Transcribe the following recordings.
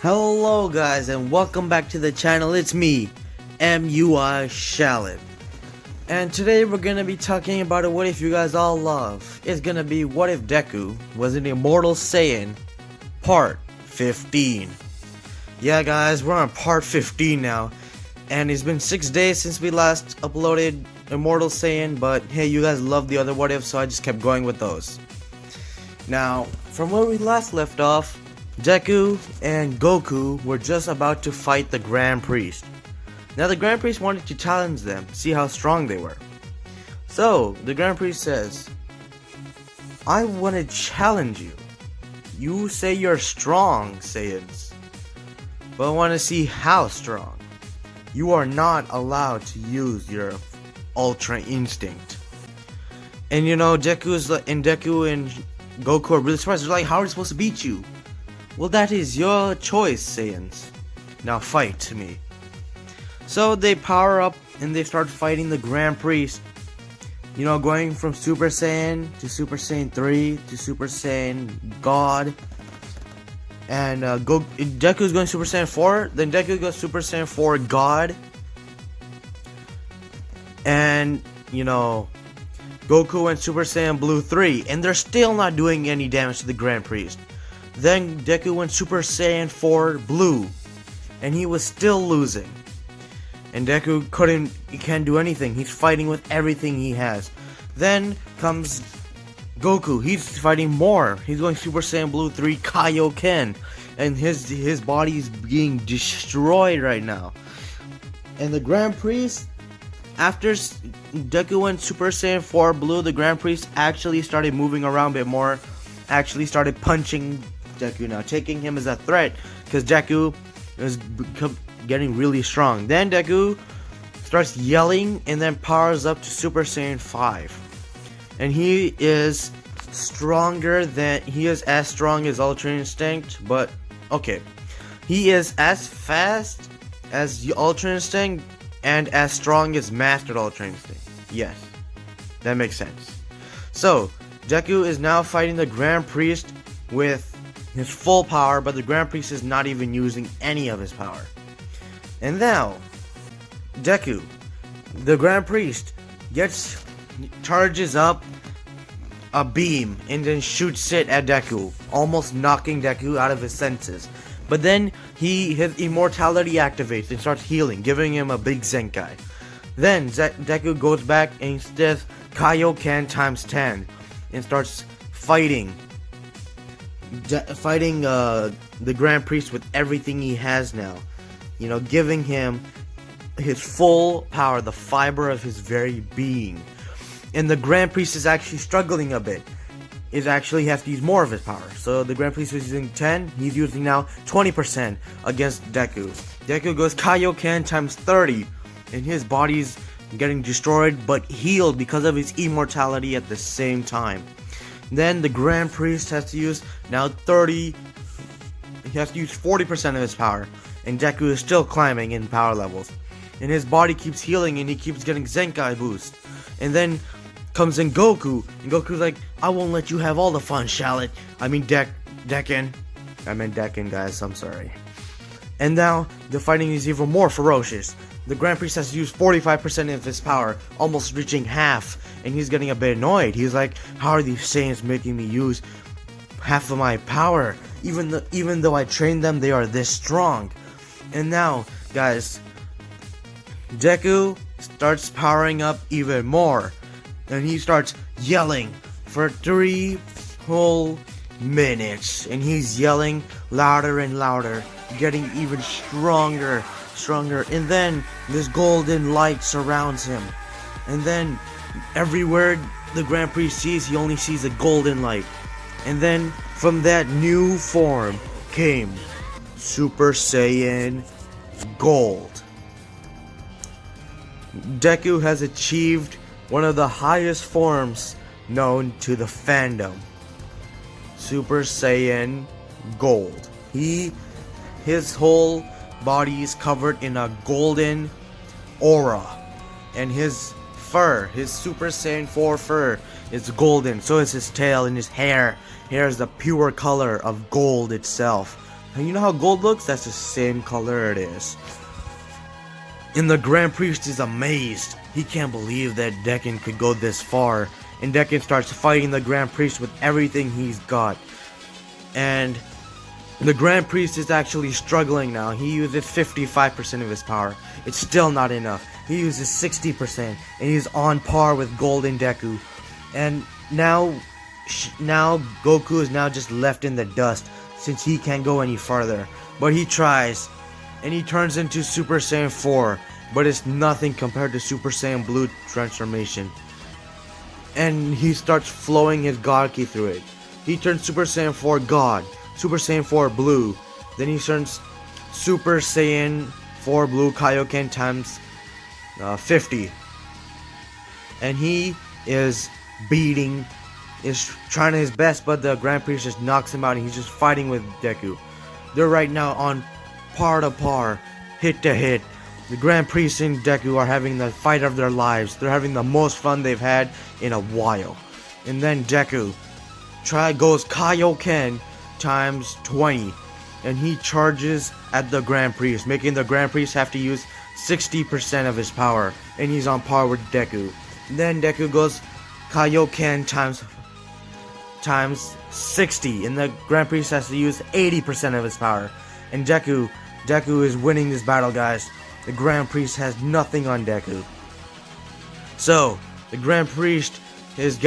Hello guys and welcome back to the channel. It's me, MUI Shallot. And today we're gonna be talking about a what if you guys all love. It's gonna be what if Deku was an Immortal Saiyan part 15. Yeah guys, we're on part 15 now. And it's been 6 days since we last uploaded Immortal Saiyan, but hey, you guys love the other what ifs, so I just kept going with those. Now, from where we last left off, Deku and Goku were just about to fight the Grand Priest. Now the Grand Priest wanted to challenge them, see how strong they were. So the Grand Priest says, I want to challenge you. You say you're strong, Saiyans, but I want to see how strong. You are not allowed to use your Ultra Instinct. And you know, Deku and Goku are really surprised. They're like, how are we supposed to beat you? Well, that is your choice, Saiyans. Now fight me. So they power up and they start fighting the Grand Priest. You know, going from Super Saiyan to Super Saiyan 3 to Super Saiyan God. And Deku's going Super Saiyan 4. Then Deku goes Super Saiyan 4 God. And, you know, Goku went Super Saiyan Blue 3. And they're still not doing any damage to the Grand Priest. Then Deku went Super Saiyan 4 Blue, and he was still losing. And Deku can't do anything. He's fighting with everything he has. Then comes Goku. He's fighting more. He's going Super Saiyan Blue 3 Kaioken, and his body's being destroyed right now. And the Grand Priest, after Deku went Super Saiyan 4 Blue, the Grand Priest actually started moving around a bit more. Actually started punching Deku now, taking him as a threat because Deku is getting really strong. Then Deku starts yelling and then powers up to Super Saiyan 5, and he is as strong as Ultra Instinct, but okay, he is as fast as Ultra Instinct and as strong as Mastered Ultra Instinct. Yes, that makes sense. So Deku is now fighting the Grand Priest with his full power, but the Grand Priest is not even using any of his power. And now, Deku, the Grand Priest, charges up a beam and then shoots it at Deku, almost knocking Deku out of his senses. But then his immortality activates and starts healing, giving him a big Zenkai. Then Deku goes back and says Kaioken times 10 and starts fighting the Grand Priest with everything he has now, you know, giving him his full power, the fiber of his very being. And the Grand Priest is actually struggling a bit. He actually has to use more of his power. So the Grand Priest was using 10, he's using now 20% against Deku. Deku goes Kaioken times 30, and his body's getting destroyed but healed because of his immortality at the same time. Then the Grand Priest has to use now 30. He has to use 40% of his power, and Deku is still climbing in power levels. And his body keeps healing, and he keeps getting Zenkai boost. And then comes in Goku, and Goku's like, I won't let you have all the fun, Shallot. I mean Dekken. I meant Dekken, guys. I'm sorry. And now the fighting is even more ferocious. The Grand Priest has to use 45% of his power, almost reaching half, and he's getting a bit annoyed. He's like, how are these Saiyans making me use half of my power? Even though I trained them, they are this strong. And now, guys, Deku starts powering up even more, and he starts yelling for 3 whole minutes, and he's yelling louder and louder, getting even stronger, and then this golden light surrounds him, and then everywhere the Grand Priest sees, he only sees a golden light. And then from that new form came Super Saiyan Gold. Deku has achieved one of the highest forms known to the fandom, Super Saiyan Gold. His whole body is covered in a golden aura, and his Super Saiyan 4 fur is golden. So is his tail and his hair. Hair is the pure color of gold itself. And you know how gold looks? That's the same color it is. And the Grand Priest is amazed. He can't believe that Deku could go this far. And Deku starts fighting the Grand Priest with everything he's got. And the Grand Priest is actually struggling now. He uses 55% of his power. It's still not enough. He uses 60%, and he's on par with Golden Deku. And now Goku is now just left in the dust, since he can't go any farther. But he tries, and he turns into Super Saiyan 4, but it's nothing compared to Super Saiyan Blue transformation. And he starts flowing his God Ki through it. He turns Super Saiyan 4 God, Super Saiyan 4 Blue, then he turns Super Saiyan 4 Blue Kaioken times 50. And he is trying his best, but the Grand Priest just knocks him out, and he's just fighting with Deku. They're right now on par to par, hit to hit. The Grand Priest and Deku are having the fight of their lives. They're having the most fun they've had in a while. And then Deku goes Kaioken times 20, and he charges at the Grand Priest, making the Grand Priest have to use 60% of his power, and he's on par with Deku. And then Deku goes Kaioken times 60, and the Grand Priest has to use 80% of his power. And Deku is winning this battle, guys. The Grand Priest has nothing on Deku. So the Grand Priest is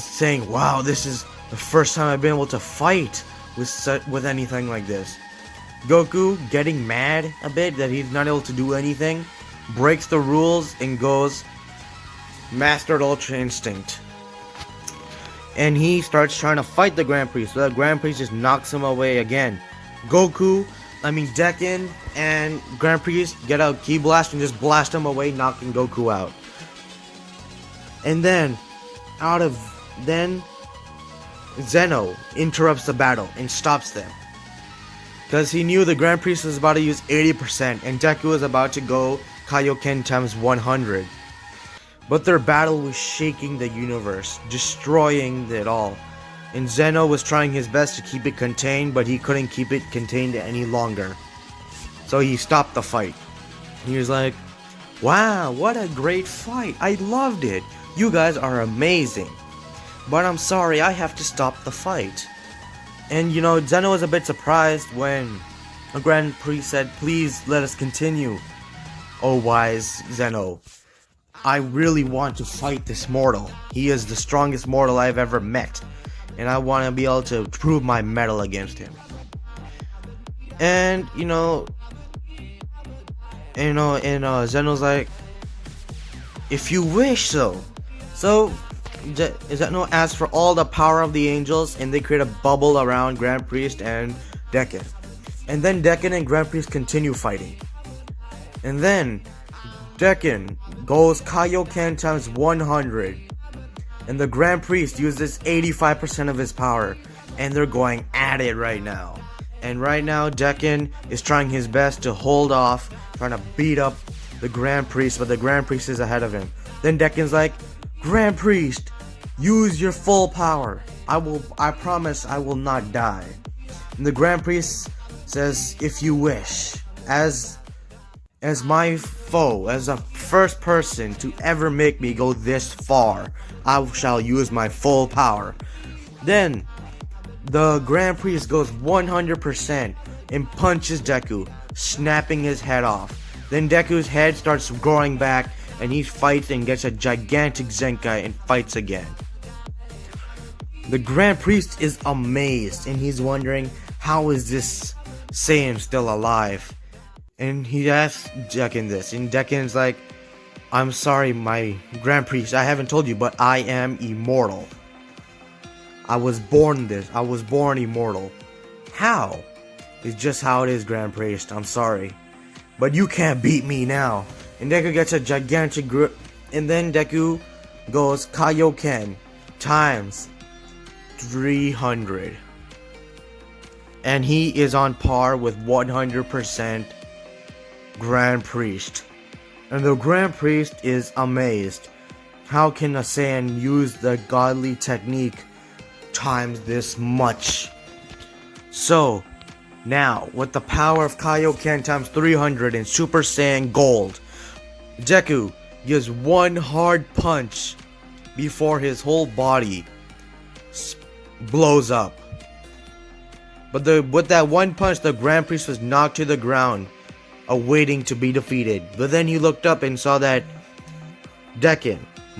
saying, "Wow, this is the first time I've been able to fight with anything like this." Goku, getting mad a bit that he's not able to do anything, breaks the rules and goes Mastered Ultra Instinct. And he starts trying to fight the Grand Priest, so the Grand Priest just knocks him away again. Deku and Grand Priest get a Ki Blast and just blast him away, knocking Goku out. And then Zeno interrupts the battle and stops them, because he knew the Grand Priest was about to use 80% and Deku was about to go Kaioken times 100. But their battle was shaking the universe, destroying it all. And Zeno was trying his best to keep it contained, but he couldn't keep it contained any longer. So he stopped the fight. He was like, "Wow, what a great fight. I loved it. You guys are amazing. But I'm sorry, I have to stop the fight." And Zeno was a bit surprised when the Grand Priest said, "Please let us continue, oh wise Zeno. I really want to fight this mortal. He is the strongest mortal I've ever met, and I want to be able to prove my mettle against him." And Zeno's like, "If you wish so." So Zeno asks for all the power of the angels, and they create a bubble around Grand Priest and Deku. And then Deku and Grand Priest continue fighting. And then Deku goes Kaioken times 100. And the Grand Priest uses 85% of his power. And they're going at it right now. And right now Deku is trying his best to hold off, trying to beat up the Grand Priest, but the Grand Priest is ahead of him. Then Deku's like, "Grand Priest, use your full power. I promise I will not die." And the Grand Priest says, "If you wish, as my foe, as the first person to ever make me go this far, I shall use my full power." Then the Grand Priest goes 100% and punches Deku, snapping his head off. Then Deku's head starts growing back, and he fights and gets a gigantic Zenkai and fights again. The Grand Priest is amazed, and he's wondering, how is this Saiyan still alive? And he asks Deku this, and Deku's like, "I'm sorry, my Grand Priest, I haven't told you, but I am immortal. I was born immortal." "How?" "It's just how it is, Grand Priest. I'm sorry. But you can't beat me now." And Deku gets a gigantic grip, and then Deku goes Kaioken times 300. And he is on par with 100% Grand Priest. And the Grand Priest is amazed. How can a Saiyan use the godly technique times this much? So Now, with the power of Kaioken times 300 and Super Saiyan Gold, Deku gives one hard punch before his whole body blows up. But with that one punch, the Grand Priest was knocked to the ground, awaiting to be defeated. But then he looked up and saw that Deku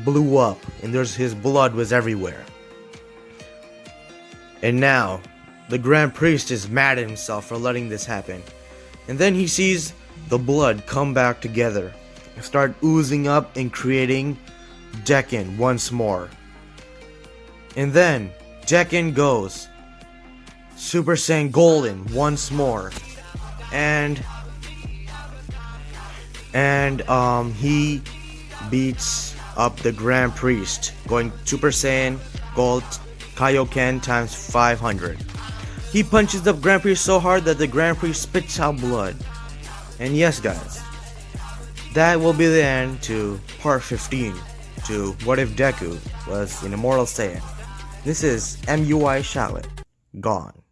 blew up, and his blood was everywhere. And now, the Grand Priest is mad at himself for letting this happen. And then he sees the blood come back together, start oozing up and creating Deku once more. And then Deku goes Super Saiyan Golden once more, and he beats up the Grand Priest, going Super Saiyan Gold Kaioken times 500. He punches the Grand Priest so hard that the Grand Priest spits out blood. And yes, guys, that will be the end to part 15 to What If Deku Was an Immortal Saiyan. This is MUI Shallot, gone.